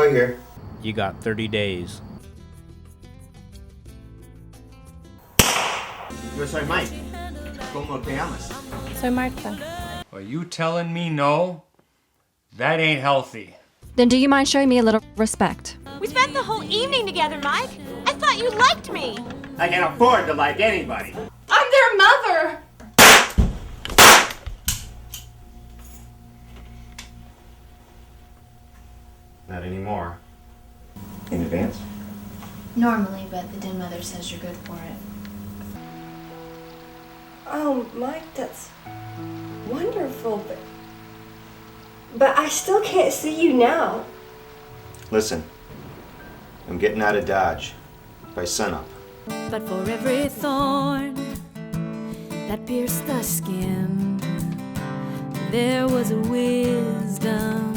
boy here. You got 30 days. Yo soy Mike. ¿Cómo te llamas? Soy Marta. Are you telling me no? That ain't healthy. Then do you mind showing me a little respect? We spent the whole evening together, Mike. I thought you liked me. I can afford to like anybody. I'm their mother! Not anymore. In advance? Normally, but the den mother says you're good for it. Oh, Mike, that's wonderful, but I still can't see you now. Listen, I'm getting out of Dodge by sunup. But for every thorn that pierced the skin, there was a wisdom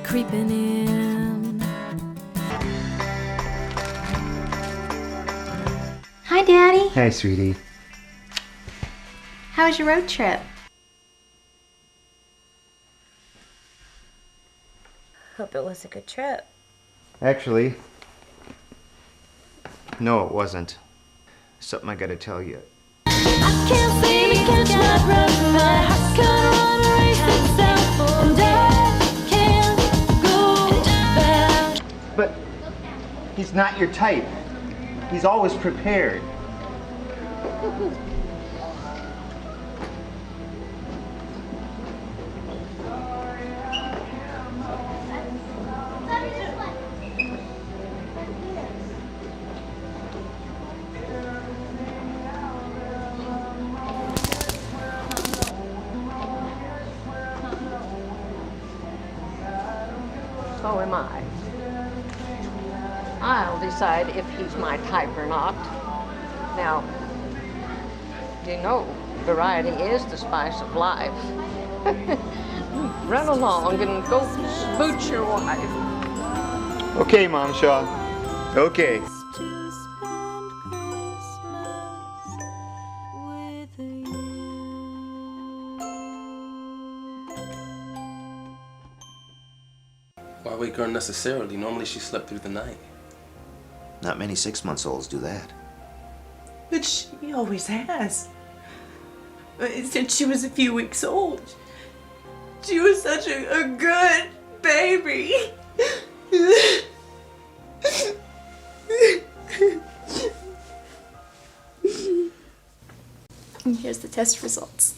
creeping in. Hi, Daddy. Hey, sweetie. How was your road trip? Hope it was a good trip. Actually, no, it wasn't. Something I gotta tell you. I can't seem to catch my breath, my heart can't run a race itself, and I can't go back. But he's not your type. He's always prepared. So am I. I'll decide if he's my type or not. Now, you know, variety is the spice of life. Run along and go smooch your wife. Okay, Mom Shaw. Okay. To spend Christmas with you. Why wake her unnecessarily? Normally she slept through the night. Not many 6-month-olds do that. But she always has. Since she was a few weeks old. She was such a good baby. And here's the test results.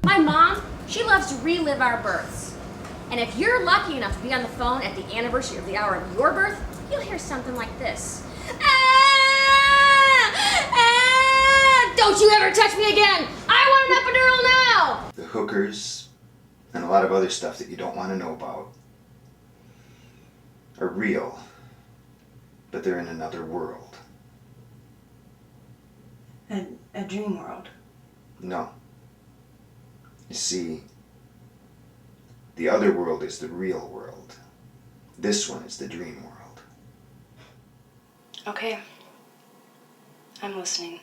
My mom, she loves to relive our births. And if you're lucky enough to be on the phone at the anniversary of the hour of your birth, you'll hear something like this. Ah! Ah! Don't you ever touch me again! I want an epidural now! The hookers and a lot of other stuff that you don't want to know about are real, but they're in another world. A dream world. No. You see, the other world is the real world. This one is the dream world. Okay. I'm listening.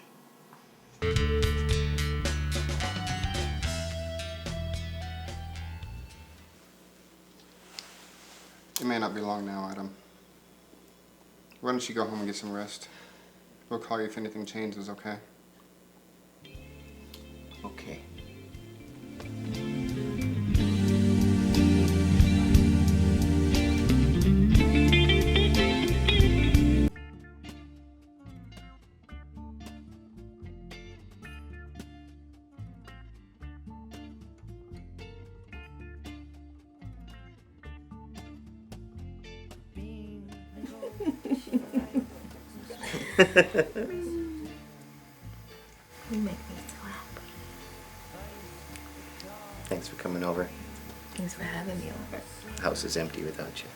It may not be long now, Adam. Why don't you go home and get some rest? We'll call you if anything changes, okay? Okay. You make me so happy. Thanks for coming over. Thanks for having me over. The house is empty without you.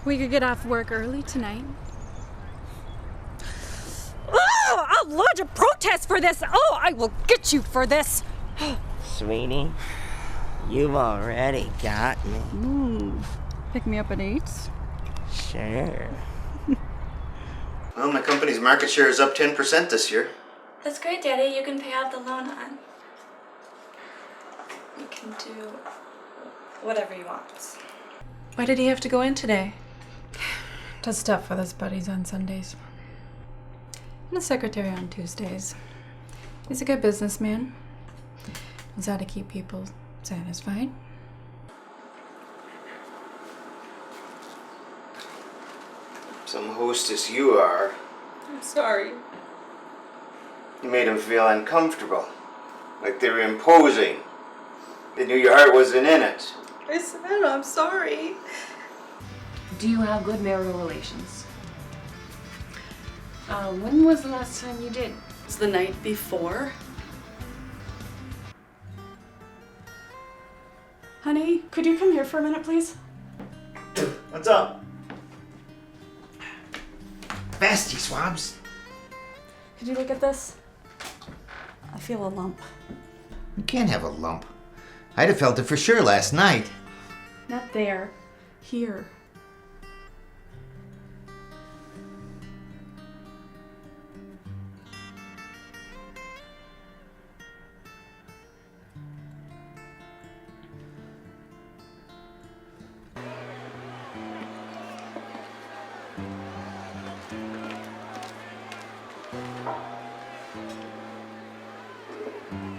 We could get off work early tonight. lodge a protest for this. Oh, I will get you for this. Sweetie, you've already got me. Pick me up at 8. Sure. Well, my company's market share is up 10% this year. That's great, Daddy. You can pay off the loan on. You can do whatever you want. Why did he have to go in today? Does stuff with his buddies on Sundays. And a secretary on Tuesdays. He's a good businessman. Knows how to keep people satisfied. Some hostess you are. I'm sorry. You made them feel uncomfortable. Like they were imposing. They knew your heart wasn't in it. I said I'm sorry. Do you have good marital relations? When was the last time you did? It was the night before. Honey, could you come here for a minute, please? What's up? Fasty swabs. Could you look at this? I feel a lump. You can't have a lump. I'd have felt it for sure last night. Not there. Here.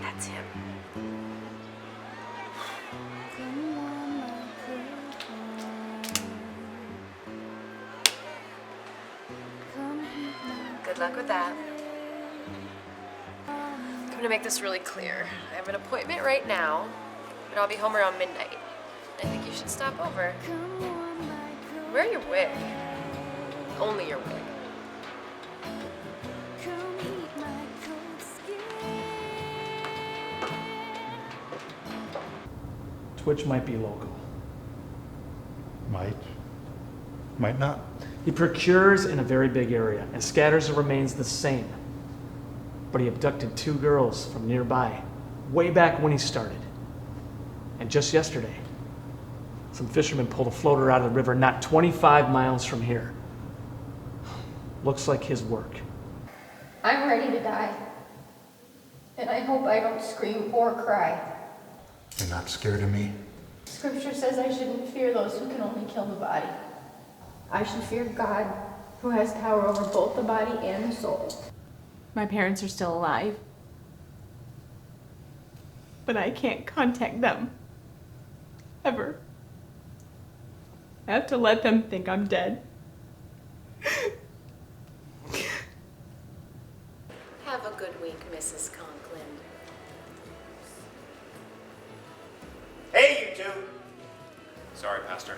That's him. Good luck with that. I'm gonna make this really clear. I have an appointment right now, but I'll be home around midnight. I think you should stop over. Wear your wig. Only your wig. Twitch might be local. Might not. He procures in a very big area and scatters the remains the same. But he abducted 2 girls from nearby, way back when he started. And just yesterday, some fishermen pulled a floater out of the river not 25 miles from here. Looks like his work. I'm ready to die. And I hope I don't scream or cry. You're not scared of me? Scripture says I shouldn't fear those who can only kill the body. I should fear God, who has power over both the body and the soul. My parents are still alive. But I can't contact them. Ever. I have to let them think I'm dead. Have a good week, Mrs. Conklin. Hey, you two. Sorry, Pastor.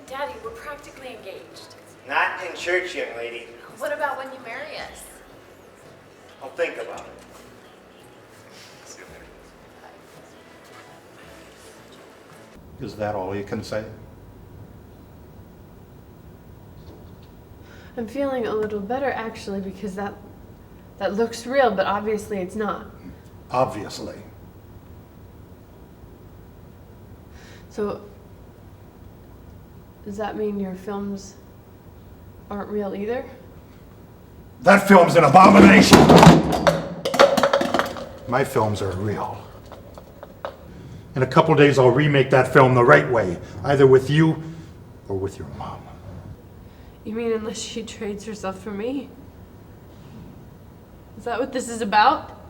Daddy, we're practically engaged. Not in church, young lady. What about when you marry us? I'll think about it. See you later. Is that all you can say? I'm feeling a little better actually because that looks real, but obviously it's not. Obviously. So does that mean your films aren't real either? That film's an abomination! My films are real. In a couple days, I'll remake that film the right way, either with you or with your mom. You mean unless she trades herself for me? Is that what this is about?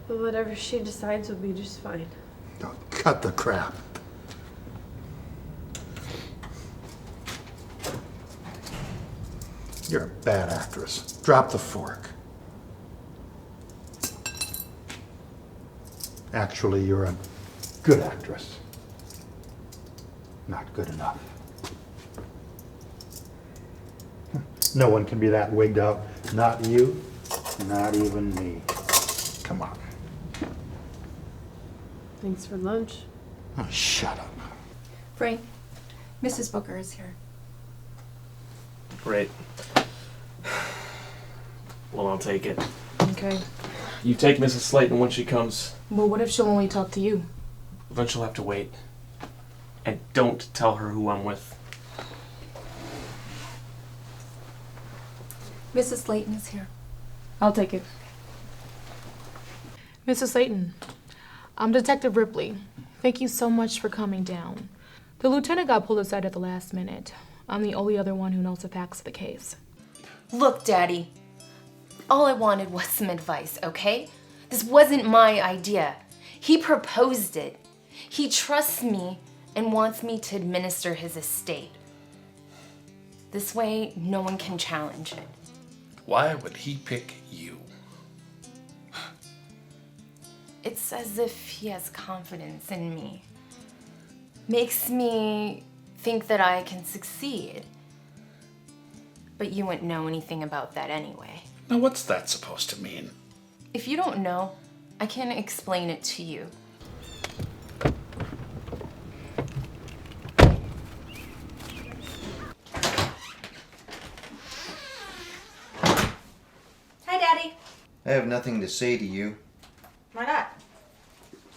Well, whatever she decides will be just fine. Don't cut the crap. You're a bad actress. Drop the fork. Actually, you're a good actress. Not good enough. No one can be that wigged out. Not you, not even me. Come on. Thanks for lunch. Oh, shut up. Frank, Mrs. Booker is here. Great. Well, I'll take it. Okay. You take Mrs. Slayton when she comes. Well, what if she'll only talk to you? Then she'll have to wait. And don't tell her who I'm with. Mrs. Slayton is here. I'll take it. Mrs. Slayton, I'm Detective Ripley. Thank you so much for coming down. The lieutenant got pulled aside at the last minute. I'm the only other one who knows the facts of the case. Look, Daddy. All I wanted was some advice, okay? This wasn't my idea. He proposed it. He trusts me and wants me to administer his estate. This way, no one can challenge it. Why would he pick you? It's as if he has confidence in me. Makes me think that I can succeed. But you wouldn't know anything about that anyway. Now what's that supposed to mean? If you don't know, I can explain it to you. Hi, Daddy. I have nothing to say to you. Why not?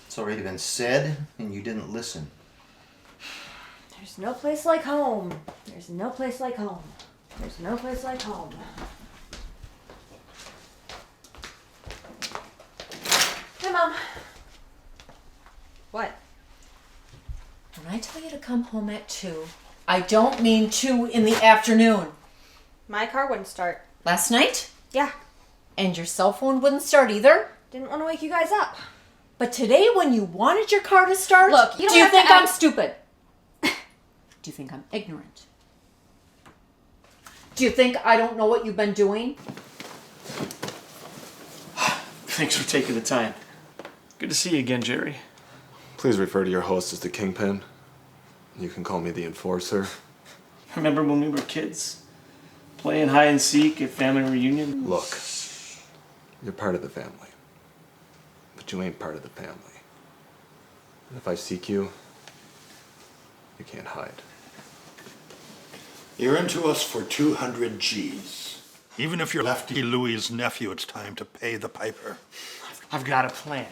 It's already been said, and you didn't listen. There's no place like home. There's no place like home. There's no place like home. Hey, Mom. What? When I tell you to come home at 2, I don't mean 2 in the afternoon. My car wouldn't start. Last night? Yeah. And your cell phone wouldn't start either? Didn't want to wake you guys up. But today when you wanted your car to start, Look, you don't do you have to think act- I'm stupid? Do you think I'm ignorant? Do you think I don't know what you've been doing? Thanks for taking the time. Good to see you again, Jerry. Please refer to your host as the Kingpin. You can call me the Enforcer. Remember when we were kids? Playing hide and seek at family reunion? Look, you're part of the family. But you ain't part of the family. And if I seek you, you can't hide. You're into us for 200 G's. Even if you're Lefty Louie's nephew, it's time to pay the piper. I've got a plan.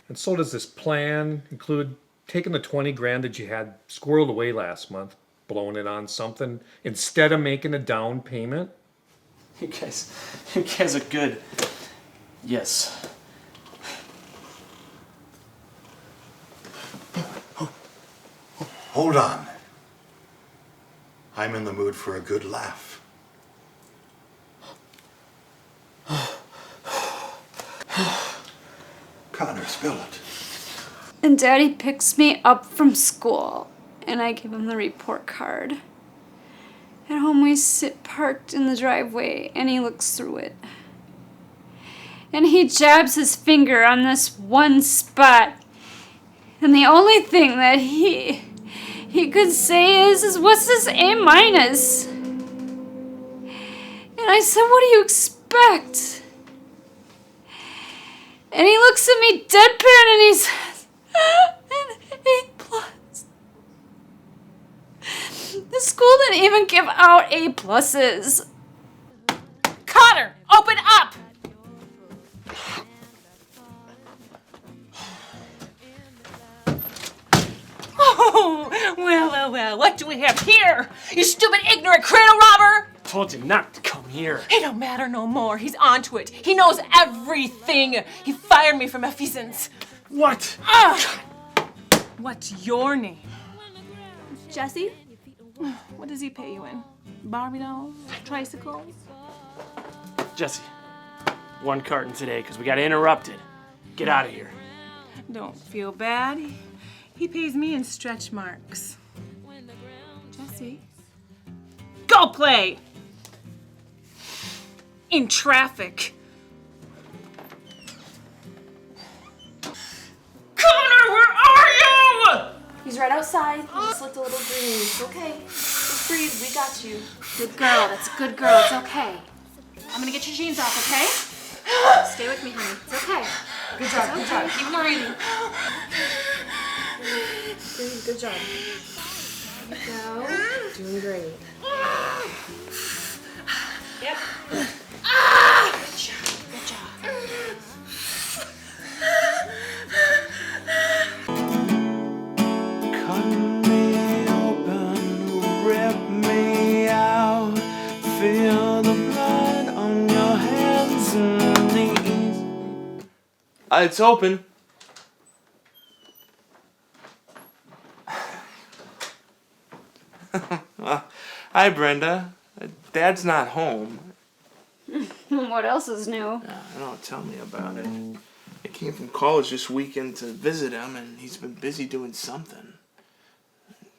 And so does this plan include taking the 20 grand that you had squirreled away last month, blowing it on something instead of making a down payment? You guys are good. Yes. Hold on. I'm in the mood for a good laugh. Connor, spill it. And Daddy picks me up from school, and I give him the report card. At home we sit parked in the driveway, and he looks through it. And he jabs his finger on this one spot. And the only thing that he could say is what's this A minus? And I said, what do you expect? And he looks at me deadpan and he says, an A plus. The school didn't even give out A pluses. Connor, open up! Oh, well, what do we have here? You stupid, ignorant cradle robber! Told you not to come here. It don't matter no more. He's onto it. He knows everything. He fired me from Ephesians. What? What's your name? Jesse? What does he pay you in? Barbie dolls? Tricycles? Jesse, 1 carton today because we got interrupted. Get out of here. Don't feel bad. He pays me in stretch marks. Jesse? Go play! In traffic. Connor, where are you? He's right outside. He just looked a little green. It's okay. Just breathe. We got you. Good girl. That's a good girl. It's okay. I'm gonna get your jeans off, okay? Stay with me, honey. It's okay. Good job. Good job. Keep breathing. Good job. There you go. Doing great. Yep. Good job. It's open. Hi, Brenda. Dad's not home. What else is new? I don't tell me about it. I came from college this weekend to visit him, and he's been busy doing something.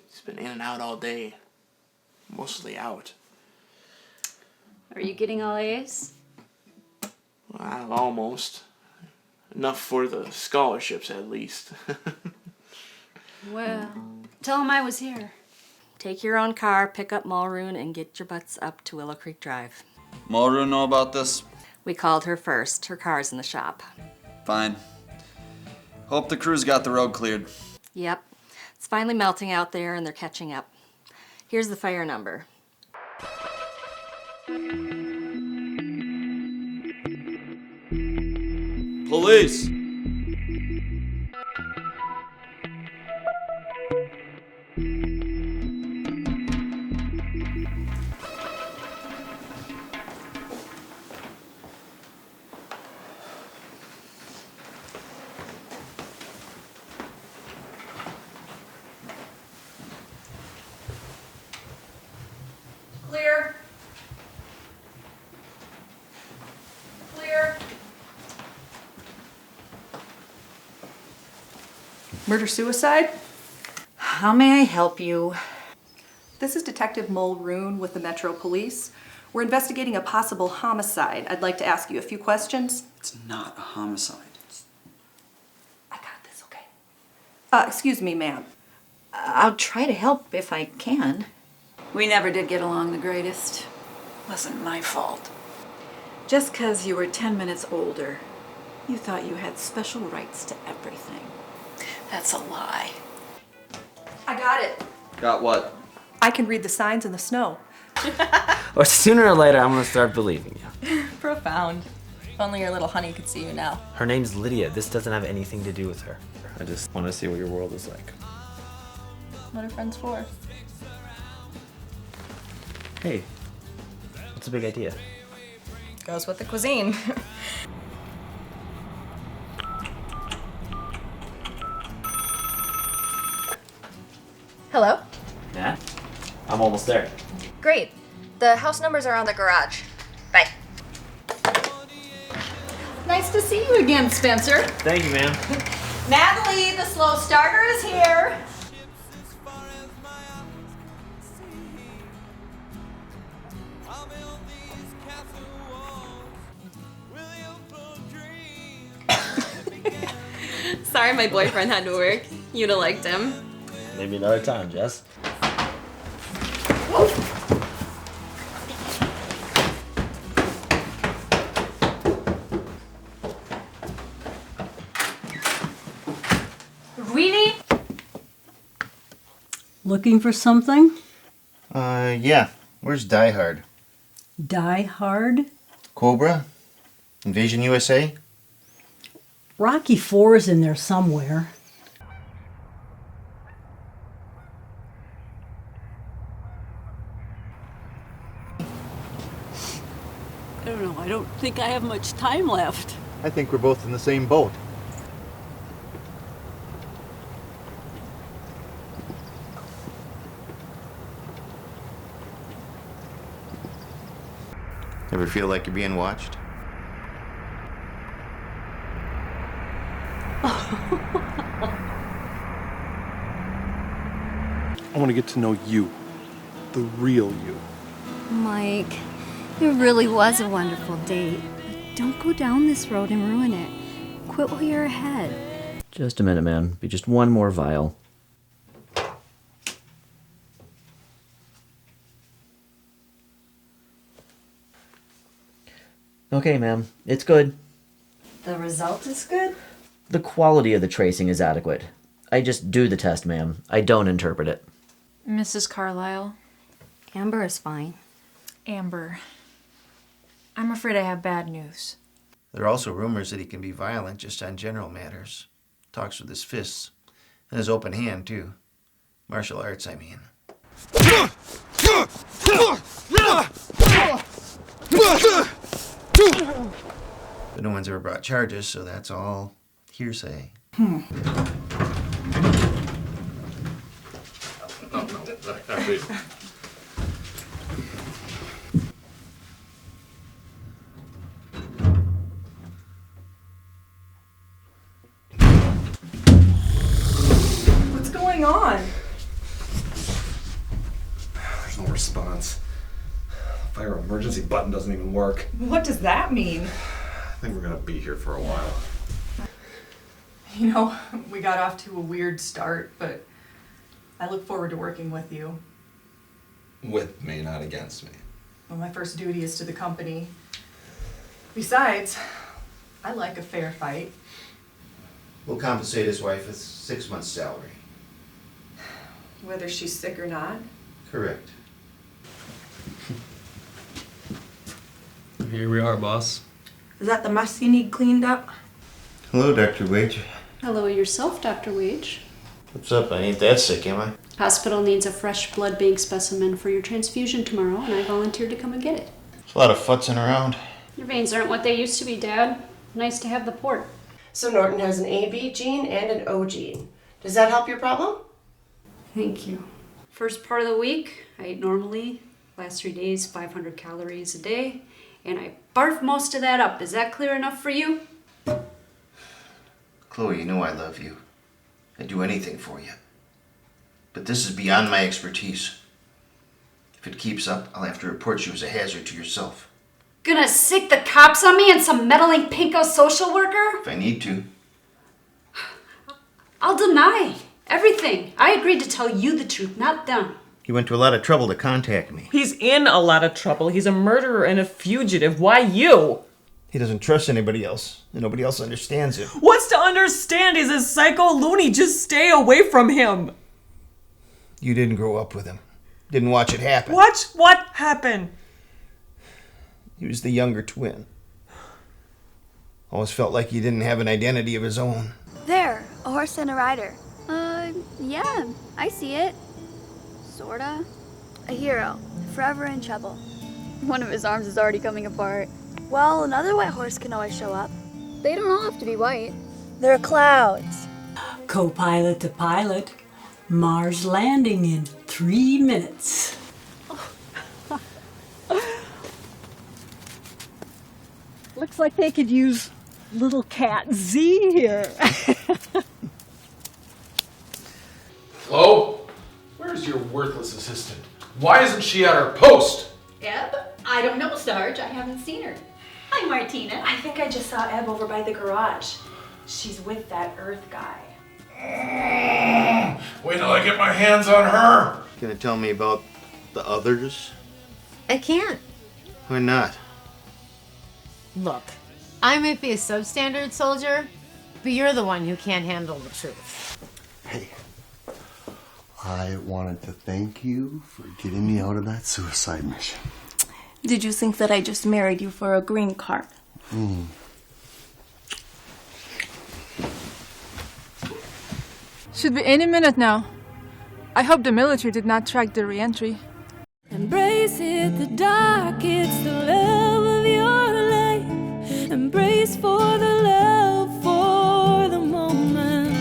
He's been in and out all day. Mostly out. Are you getting all A's? Well, almost. Enough for the scholarships, at least. Well, tell him I was here. Take your own car, pick up Mulroon, and get your butts up to Willow Creek Drive. Mulroon know about this? We called her first. Her car's in the shop. Fine. Hope the crew's got the road cleared. Yep. It's finally melting out there, and they're catching up. Here's the fire number. Police! Clear. Clear. Murder-suicide? How may I help you? This is Detective Mulroon with the Metro Police. We're investigating a possible homicide. I'd like to ask you a few questions. It's not a homicide. Excuse me, ma'am. I'll try to help if I can. We never did get along the greatest. Wasn't my fault. Just 'cause you were 10 minutes older, you thought you had special rights to everything. That's a lie. I got it. Got what? I can read the signs in the snow. Or sooner or later, I'm gonna start believing you. Profound. If only your little honey could see you now. Her name's Lydia. This doesn't have anything to do with her. I just want to see what your world is like. What are friends for? Hey, what's a big idea? Goes with the cuisine. Hello? Matt? I'm almost there. Great. The house numbers are on the garage. Bye. Nice to see you again, Spencer. Thank you, ma'am. Natalie, the slow starter is here. Sorry my boyfriend had to work. You'd have liked him. Maybe another time, Jess. Really? Looking for something? Yeah. Where's Die Hard? Die Hard? Cobra? Invasion USA? Rocky IV is in there somewhere. I don't know. I don't think I have much time left. I think we're both in the same boat. Ever feel like you're being watched? I want to get to know you. The real you. Mike, it really was a wonderful date. But don't go down this road and ruin it. Quit while you're ahead. Just a minute, man. Be just one more vial. Okay, ma'am. It's good. The result is good? The quality of the tracing is adequate. I just do the test, ma'am. I don't interpret it. Mrs. Carlisle. Amber is fine. Amber. I'm afraid I have bad news. There are also rumors that he can be violent just on general matters. Talks with his fists. And his open hand, too. Martial arts, I mean. But no one's ever brought charges, so that's all Hearsay. No, wait. What's going on? There's no response. The fire emergency button doesn't even work. What does that mean? I think we're gonna be here for a while. You know, we got off to a weird start, but I look forward to working with you. With me, not against me. Well, my first duty is to the company. Besides, I like a fair fight. We'll compensate his wife with 6 months' salary. Whether she's sick or not. Correct. Here we are, boss. Is that the mess you need cleaned up? Hello, Dr. Wage. Hello yourself, Dr. Wage. What's up? I ain't that sick, am I? Hospital needs a fresh blood bank specimen for your transfusion tomorrow, and I volunteered to come and get it. There's a lot of futzing around. Your veins aren't what they used to be, Dad. Nice to have the port. So Norton has an AB gene and an O gene. Does that help your problem? Thank you. First part of the week, I ate normally. Last 3 days, 500 calories a day, and I barfed most of that up. Is that clear enough for you? Chloe, you know I love you. I'd do anything for you. But this is beyond my expertise. If it keeps up, I'll have to report you as a hazard to yourself. Gonna sick the cops on me and some meddling pinko social worker? If I need to. I'll deny everything. I agreed to tell you the truth, not them. He went to a lot of trouble to contact me. He's in a lot of trouble. He's a murderer and a fugitive. Why you? He doesn't trust anybody else, and nobody else understands him. What's to understand? He's a psycho loony. Just stay away from him. You didn't grow up with him. Didn't watch it happen. Watch what happened? He was the younger twin. Always felt like he didn't have an identity of his own. There, a horse and a rider. Yeah, I see it. Sorta. A hero, forever in trouble. One of his arms is already coming apart. Well, another white horse can always show up. They don't all have to be white. They're clouds. Co-pilot to pilot. Mars landing in 3 minutes. Looks like they could use little cat Z here. Flo? Where's your worthless assistant? Why isn't she at her post? Eb? I don't know, Sarge. I haven't seen her. Hi, Martina. I think I just saw Eb over by the garage. She's with that Earth guy. Wait till I get my hands on her. Gonna tell me about the others? I can't. Why not? Look, I might be a substandard soldier, but you're the one who can't handle the truth. Hey, I wanted to thank you for getting me out of that suicide mission. Did you think that I just married you for a green card? Should be any minute now. I hope the military did not track the re-entry. Embrace it, the dark, it's the love of your life. Embrace for the love, for the moment.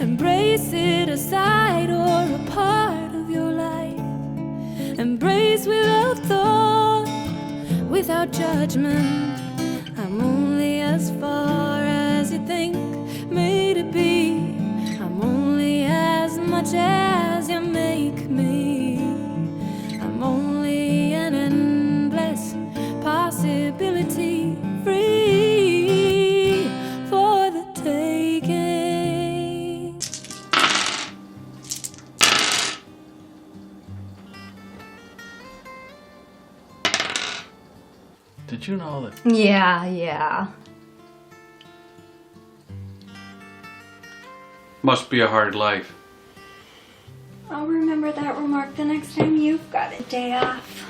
Embrace it, a side or a part of your life. Embrace without thought, without judgment. I'm only as far as you think me to be. I'm only as much as you make me. I'm only an endless possibility, free for the taking. Did you know that? Yeah. Must be a hard life. I'll remember that remark the next time you've got a day off.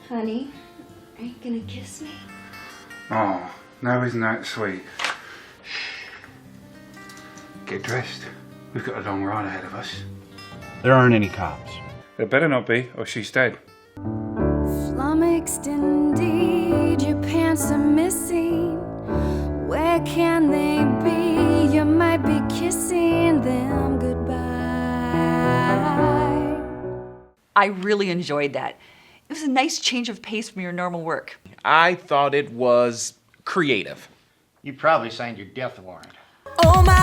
Honey, are you gonna kiss me? Oh, now isn't that sweet? Get dressed. We've got a long ride ahead of us. There aren't any cops. There better not be, or she's dead. mixed indeed. Your pants are missing. Where can they be? You might be kissing them goodbye. I really enjoyed that. It was a nice change of pace from your normal work. I thought it was creative. You probably signed your death warrant. Oh my,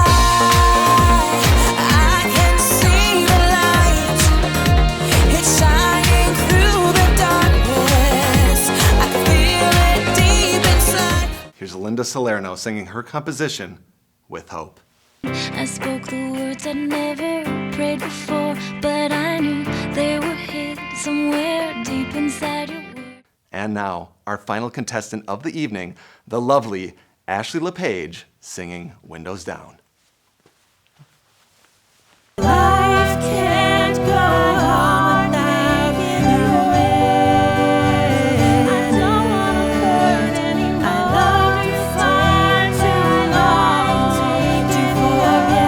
I can see the light. It's shining through the darkness. I can feel it deep inside. Here's Linda Salerno singing her composition, With Hope. I spoke the words I'd never prayed before, but I knew they were hid somewhere deep inside your words. And now, our final contestant of the evening, the lovely Ashley LePage singing Windows Down. Life can't go on without you. I don't wanna hurt anymore. I love you far too long to forget.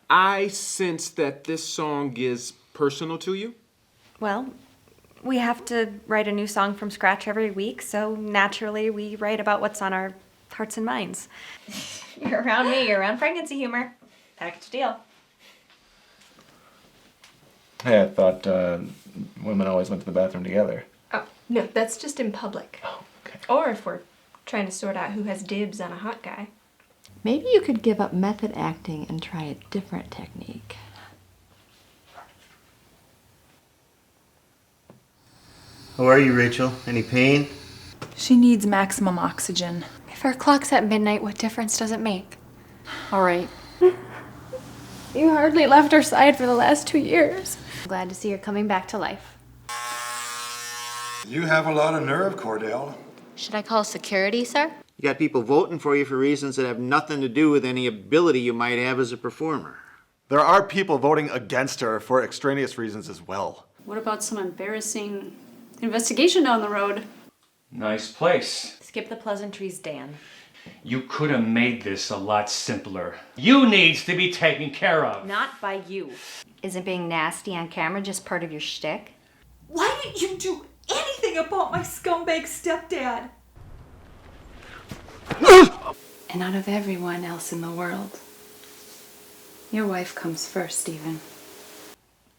I sense that this song is personal to you. Well, we have to write a new song from scratch every week, so naturally we write about what's on our hearts and minds. You're around me, you're around pregnancy humor. Package deal. Hey, I thought women always went to the bathroom together. Oh, no, that's just in public. Oh, okay. Or if we're trying to sort out who has dibs on a hot guy. Maybe you could give up method acting and try a different technique. How are you, Rachel? Any pain? She needs maximum oxygen. If our clock's at midnight, what difference does it make? All right. You hardly left our side for the last 2 years. I'm glad to see you're coming back to life. You have a lot of nerve, Cordell. Should I call security, sir? You got people voting for you for reasons that have nothing to do with any ability you might have as a performer. There are people voting against her for extraneous reasons as well. What about some embarrassing investigation down the road? Nice place. Skip the pleasantries, Dan. You could have made this a lot simpler. You needs to be taken care of. Not by you. Isn't being nasty on camera just part of your shtick? Why didn't you do anything about my scumbag stepdad? And out of everyone else in the world, your wife comes first, Stephen.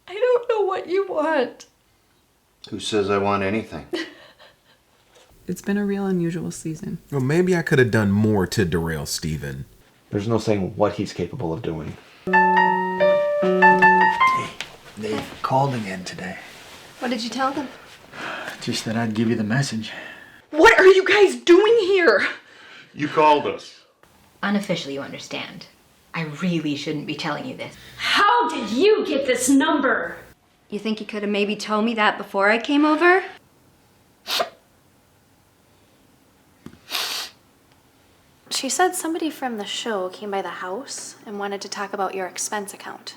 I don't know what you want. Who says I want anything? It's been a real unusual season. Well, maybe I could have done more to derail Steven. There's no saying what he's capable of doing. They called again today. What did you tell them? Just that I'd give you the message. What are you guys doing here? You called us. Unofficially, you understand. I really shouldn't be telling you this. How did you get this number? You think you could have maybe told me that before I came over? She said somebody from the show came by the house and wanted to talk about your expense account.